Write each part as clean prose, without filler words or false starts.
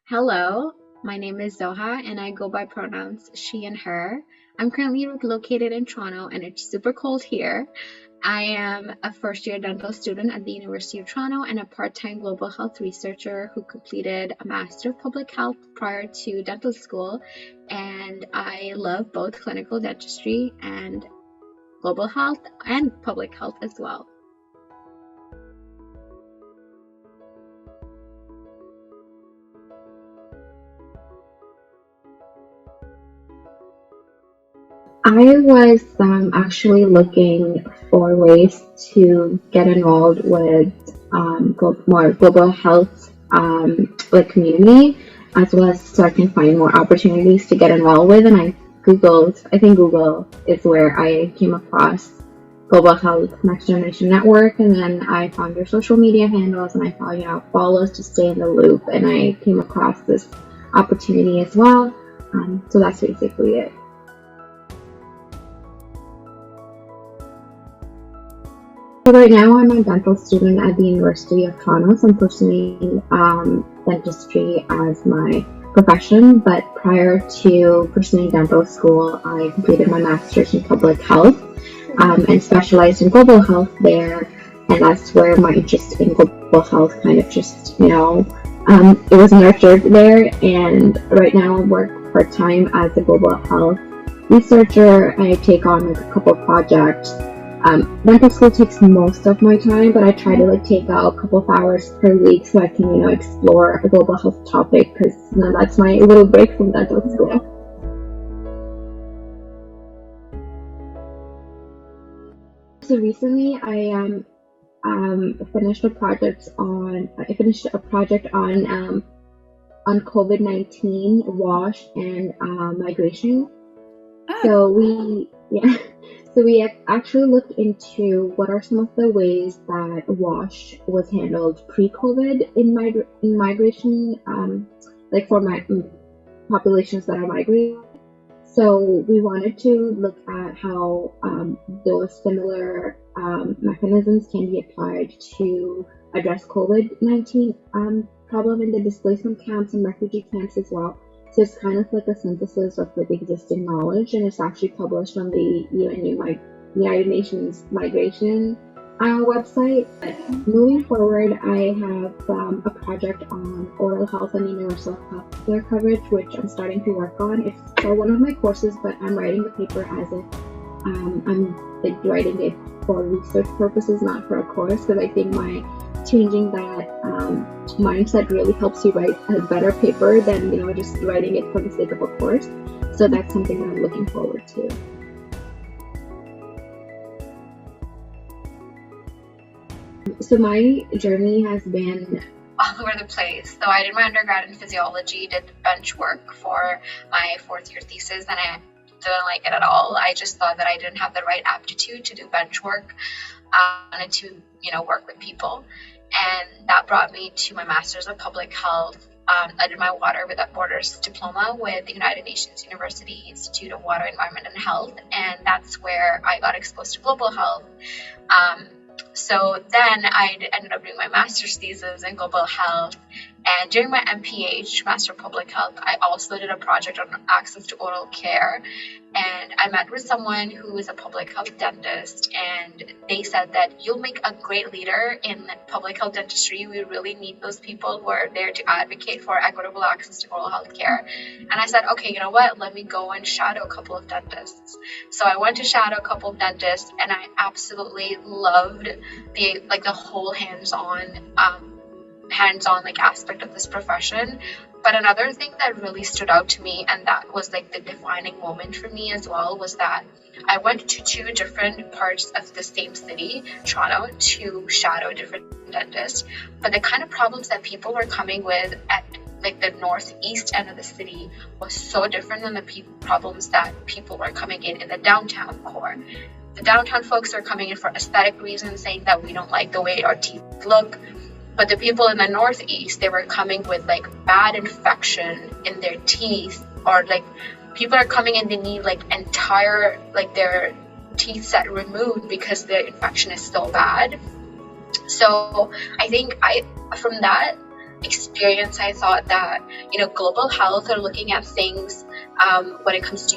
Hello, my name is Zoha and I go by pronouns she and her. I'm currently located in Toronto and it's super cold here. I am a first year dental student at the University of Toronto and a part-time global health researcher who completed a Master of Public Health prior to dental school, and I love both clinical dentistry and global health and public health as well. I was actually looking for ways to get enrolled with more global health like community, as well as so I can find more opportunities to get enrolled with. And I think Google is where I came across Global Health Next Generation Network, and then I found your social media handles and I found follows to stay in the loop, and I came across this opportunity as well. So that's basically it. So right now I'm a dental student at the University of Toronto, so I'm pursuing dentistry as my profession, but prior to pursuing dental school, I completed my master's in public health and specialized in global health there, and that's where my interest in global health kind of just, it was nurtured there, and right now I work part-time as a global health researcher. I take on like a couple projects. Dental school takes most of my time, but I try to take out a couple of hours per week so I can, explore a global health topic, because that's my little break from dental school. So recently, I finished a project on COVID-19 WASH and migration. So we actually looked into what are some of the ways that WASH was handled pre-COVID in migration, for populations that are migrating. So we wanted to look at how those similar mechanisms can be applied to address COVID-19 problem in the displacement camps and refugee camps as well. So it's kind of like a synthesis of the existing knowledge, and it's actually published on the United Nations Migration website. Moving forward, I have a project on oral health and universal healthcare coverage, which I'm starting to work on. It's for one of my courses, but I'm writing the paper as if I'm writing it for research purposes, not for a course, because I think changing that mindset really helps you write a better paper than just writing it for the sake of a course. So that's something that I'm looking forward to. So my journey has been all over the place. So I did my undergrad in physiology, did bench work for my fourth year thesis, and I didn't like it at all. I just thought that I didn't have the right aptitude to do bench work. I wanted to work with people. And that brought me to my Master's of Public Health. I did my Water Without Borders diploma with the United Nations University Institute of Water, Environment and Health, and that's where I got exposed to global health. So then I ended up doing my master's thesis in global health, and during my MPH, Master of Public Health, I also did a project on access to oral care, and I met with someone who is a public health dentist, and they said that you'll make a great leader in public health dentistry. We really need those people who are there to advocate for equitable access to oral health care. And I said, okay, you know what, let me go and shadow a couple of dentists. So I went to shadow a couple of dentists, and I absolutely loved the whole hands-on aspect of this profession. But another thing that really stood out to me, and that was the defining moment for me as well, was that I went to two different parts of the same city, Toronto, to shadow different dentists. But the kind of problems that people were coming with at the northeast end of the city was so different than the problems that people were coming in the downtown core. The downtown folks are coming in for aesthetic reasons, saying that we don't like the way our teeth look. But the people in the northeast, they were coming with bad infection in their teeth, or people are coming in, they need entire their teeth set removed because the infection is so bad. So I think from that experience, I thought that, global health, or looking at things when it comes to,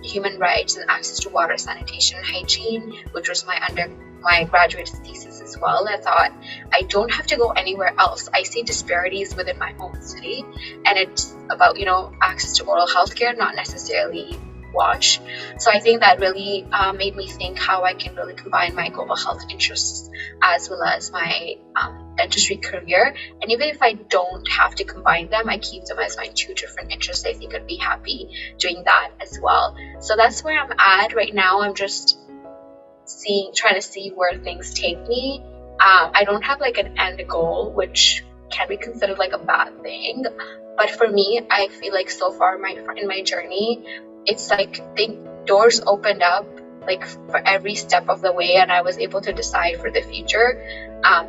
human rights and access to water, sanitation, and hygiene, which was my graduate thesis as well. I thought, I don't have to go anywhere else. I see disparities within my own city, and it's about, access to oral health care, not necessarily WASH. So I think that really made me think how I can really combine my global health interests as well as my dentistry career. And even if I don't have to combine them, I keep them as my two different interests. I think I'd be happy doing that as well. So that's where I'm at right now. I'm just trying to see where things take me. I don't have like an end goal, which can be considered like a bad thing. But for me, I feel like so far in my journey, it's like the doors opened up like for every step of the way, and I was able to decide for the future.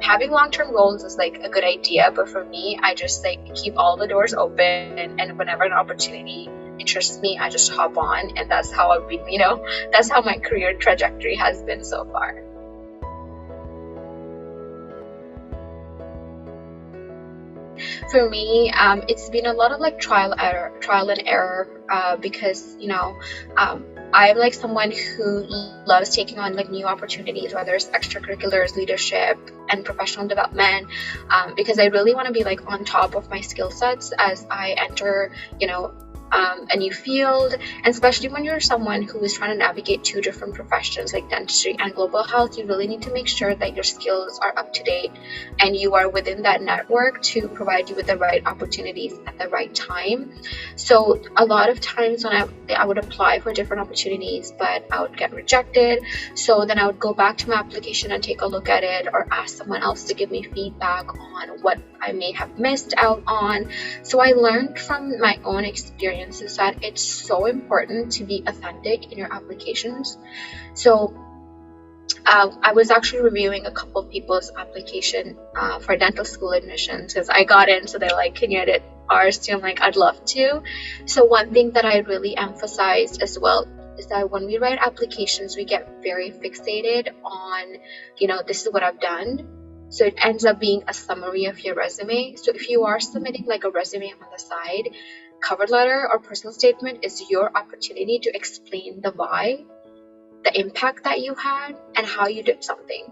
Having long-term goals is like a good idea, but for me, I just like keep all the doors open, and whenever an opportunity interests me, I just hop on, and that's how I've been, that's how my career trajectory has been so far. For me, it's been a lot of like trial and error, because I'm like someone who loves taking on like new opportunities, whether it's extracurriculars, leadership, and professional development, because I really want to be like on top of my skill sets as I enter, a new field. And especially when you're someone who is trying to navigate two different professions like dentistry and global health, you really need to make sure that your skills are up to date and you are within that network to provide you with the right opportunities at the right time. So a lot of times when I would apply for different opportunities, but I would get rejected. So then I would go back to my application and take a look at it, or ask someone else to give me feedback on what I may have missed out on. So I learned from my own experiences that it's so important to be authentic in your applications. So I was actually reviewing a couple of people's application for dental school admissions, because I got in, so they're like, can you edit ours too? I'm like, I'd love to. So one thing that I really emphasized as well is that when we write applications, we get very fixated on, this is what I've done. So it ends up being a summary of your resume. So if you are submitting like a resume on the side, cover letter or personal statement is your opportunity to explain the why, the impact that you had, and how you did something.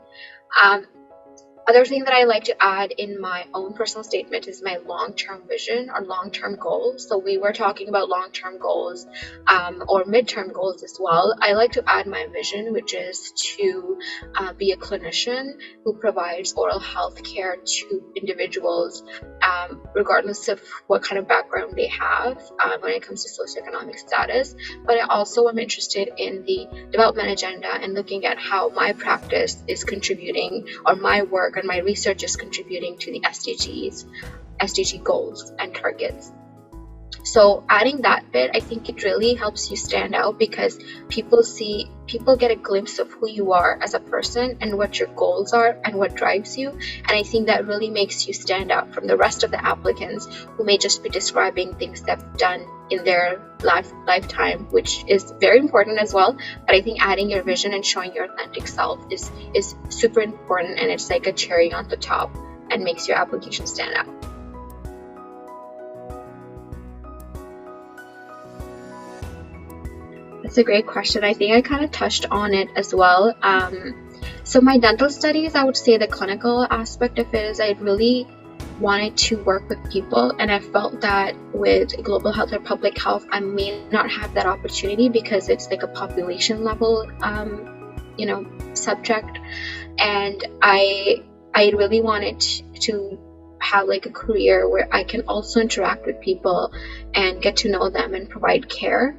Other thing that I like to add in my own personal statement is my long-term vision or long-term goals. So we were talking about long-term goals or midterm goals as well. I like to add my vision, which is to be a clinician who provides oral health care to individuals, regardless of what kind of background they have when it comes to socioeconomic status. But I also am interested in the development agenda and looking at how my practice is contributing, or my work and my research is contributing to the SDG goals and targets. So adding that bit, I think it really helps you stand out, because people get a glimpse of who you are as a person and what your goals are and what drives you. And I think that really makes you stand out from the rest of the applicants who may just be describing things they've done in their lifetime, which is very important as well. But I think adding your vision and showing your authentic self is super important, and it's like a cherry on the top and makes your application stand out. That's a great question. I think I kind of touched on it as well. So my dental studies, I would say the clinical aspect of it is I really wanted to work with people, and I felt that with global health or public health, I may not have that opportunity because it's like a population level, subject. And I really wanted to have like a career where I can also interact with people and get to know them and provide care.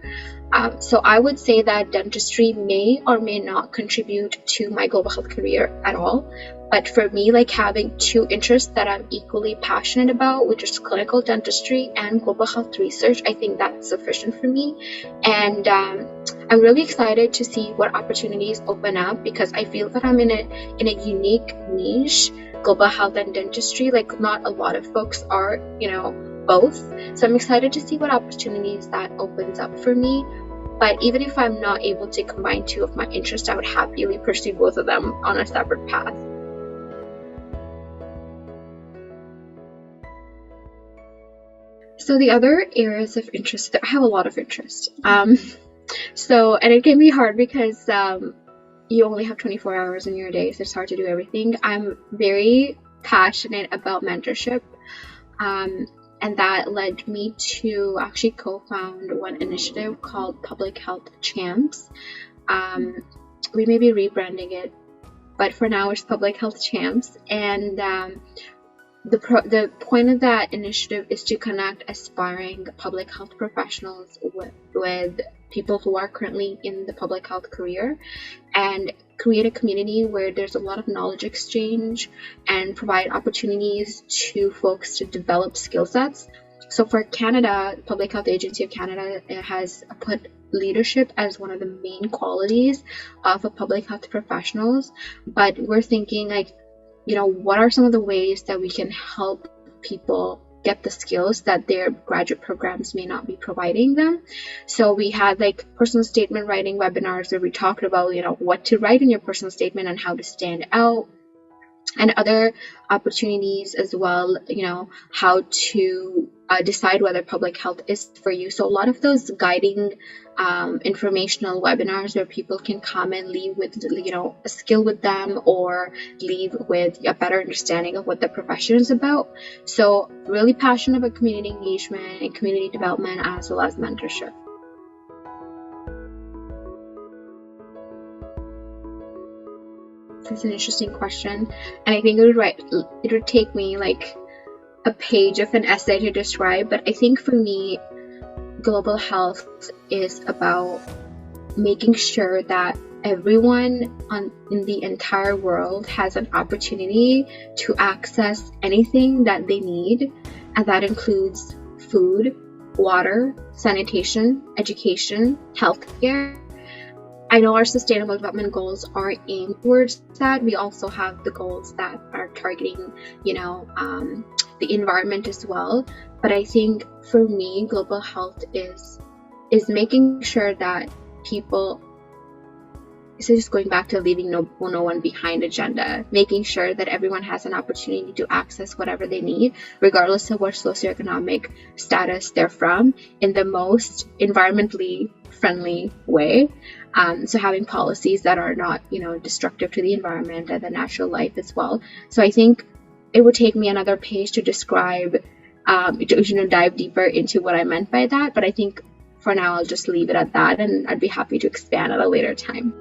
So I would say that dentistry may or may not contribute to my global health career at all. But for me, like having two interests that I'm equally passionate about, which is clinical dentistry and global health research, I think that's sufficient for me. And I'm really excited to see what opportunities open up, because I feel that I'm in a unique niche, global health and dentistry. Like not a lot of folks are, both. So I'm excited to see what opportunities that opens up for me. But even if I'm not able to combine two of my interests, I would happily pursue both of them on a separate path. So the other areas of interest, I have a lot of interest. And it can be hard because you only have 24 hours in your day, so it's hard to do everything. I'm very passionate about mentorship, and that led me to actually co-found one initiative called Public Health Champs. We may be rebranding it, but for now it's Public Health Champs, and the point of that initiative is to connect aspiring public health professionals with people who are currently in the public health career, and create a community where there's a lot of knowledge exchange and provide opportunities to folks to develop skill sets. So for Canada, Public Health Agency of Canada has put leadership as one of the main qualities of a public health professionals, but we're thinking like, what are some of the ways that we can help people get the skills that their graduate programs may not be providing them? So we had like personal statement writing webinars where we talked about, what to write in your personal statement and how to stand out, and other opportunities as well, how to decide whether public health is for you. So a lot of those guiding informational webinars where people can come and leave with a skill with them, or leave with a better understanding of what the profession is about. So really passionate about community engagement and community development, as well as mentorship. That's an interesting question, and I think it would take me like a page of an essay to describe, but I think for me, global health is about making sure that everyone in the entire world has an opportunity to access anything that they need, and that includes food, water, sanitation, education, healthcare. I know our sustainable development goals are aimed towards that. We also have the goals that are targeting, the environment as well. But I think for me, global health is making sure that people, so just going back to leaving no one behind agenda, making sure that everyone has an opportunity to access whatever they need, regardless of what socioeconomic status they're from, in the most environmentally friendly way. So having policies that are not, destructive to the environment and the natural life as well. So I think it would take me another page to describe, to dive deeper into what I meant by that. But I think for now, I'll just leave it at that, and I'd be happy to expand at a later time.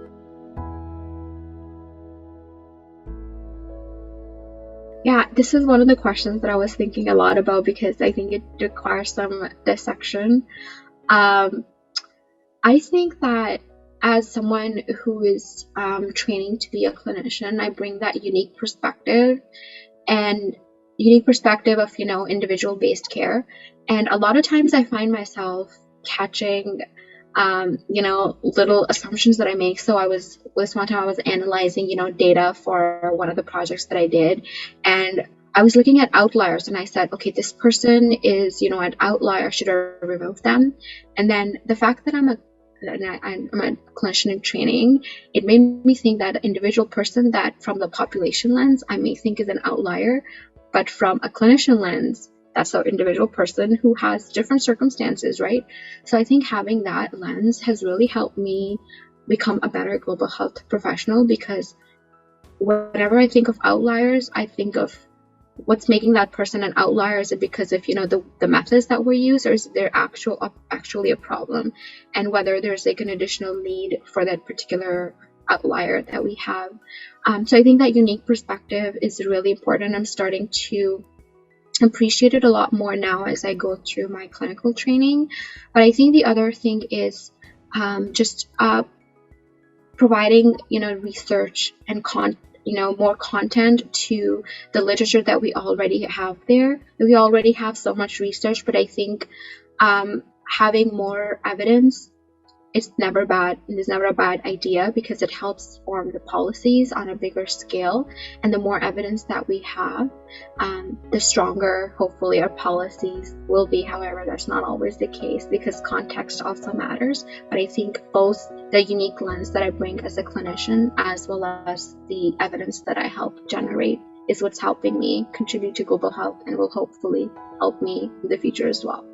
Yeah, this is one of the questions that I was thinking a lot about, because I think it requires some dissection. I think that as someone who is training to be a clinician, I bring that unique perspective of, individual-based care. And a lot of times I find myself catching, little assumptions that I make. So one time I was analyzing, data for one of the projects that I did, and I was looking at outliers, and I said, okay, this person is, an outlier, should I remove them? And then the fact that I'm a clinician in training, it made me think that an individual person that from the population lens I may think is an outlier, but from a clinician lens, that's an individual person who has different circumstances, right? So I think having that lens has really helped me become a better global health professional, because whenever I think of outliers, I think of what's making that person an outlier. Is it because of the methods that were used, or is there actually a problem, and whether there's like an additional need for that particular outlier that we have. So I think that unique perspective is really important. I'm starting to appreciate it a lot more now as I go through my clinical training. But I think the other thing is just providing research and more content to the literature that we already have there. We already have so much research, but I think having more evidence is never bad. It's never a bad idea, because it helps form the policies on a bigger scale. And the more evidence that we have, the stronger, hopefully, our policies will be. However, that's not always the case, because context also matters. But I think both the unique lens that I bring as a clinician, as well as the evidence that I help generate, is what's helping me contribute to global health and will hopefully help me in the future as well.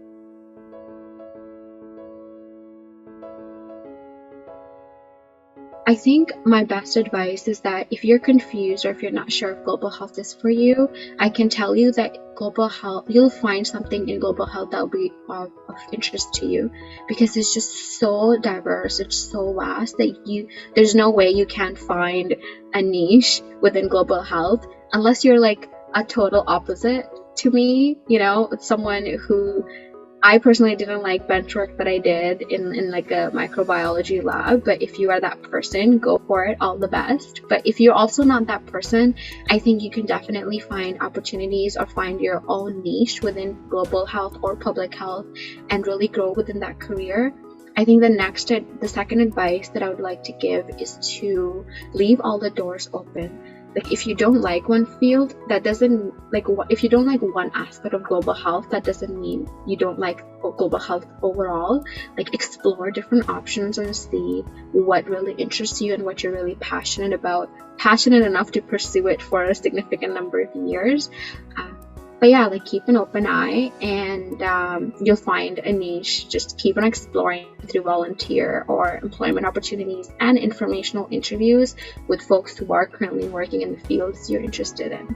I think my best advice is that if you're confused or if you're not sure if global health is for you, I can tell you that global health, you'll find something in global health that will be of interest to you, because it's just so diverse, it's so vast that there's no way you can find a niche within global health unless you're like a total opposite to me, someone who I personally didn't like bench work that I did in like a microbiology lab, but if you are that person, go for it, all the best. But if you're also not that person, I think you can definitely find opportunities or find your own niche within global health or public health and really grow within that career. I think the second advice that I would like to give is to leave all the doors open. Like, if you don't like one field, that doesn't, if you don't like one aspect of global health, that doesn't mean you don't like global health overall. Like, explore different options and see what really interests you and what you're really passionate enough to pursue it for a significant number of years. But yeah, keep an open eye and you'll find a niche. Just keep on exploring through volunteer or employment opportunities and informational interviews with folks who are currently working in the fields you're interested in.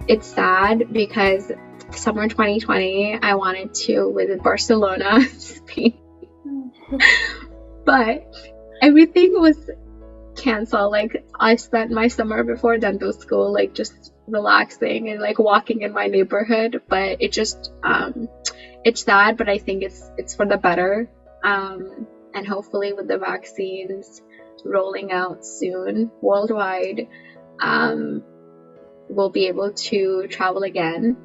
It's sad because summer 2020, I wanted to visit Barcelona, Spain, but everything was cancel. I spent my summer before dental school just relaxing and walking in my neighborhood, but it just it's sad, but I think it's for the better, and hopefully with the vaccines rolling out soon worldwide, we'll be able to travel again.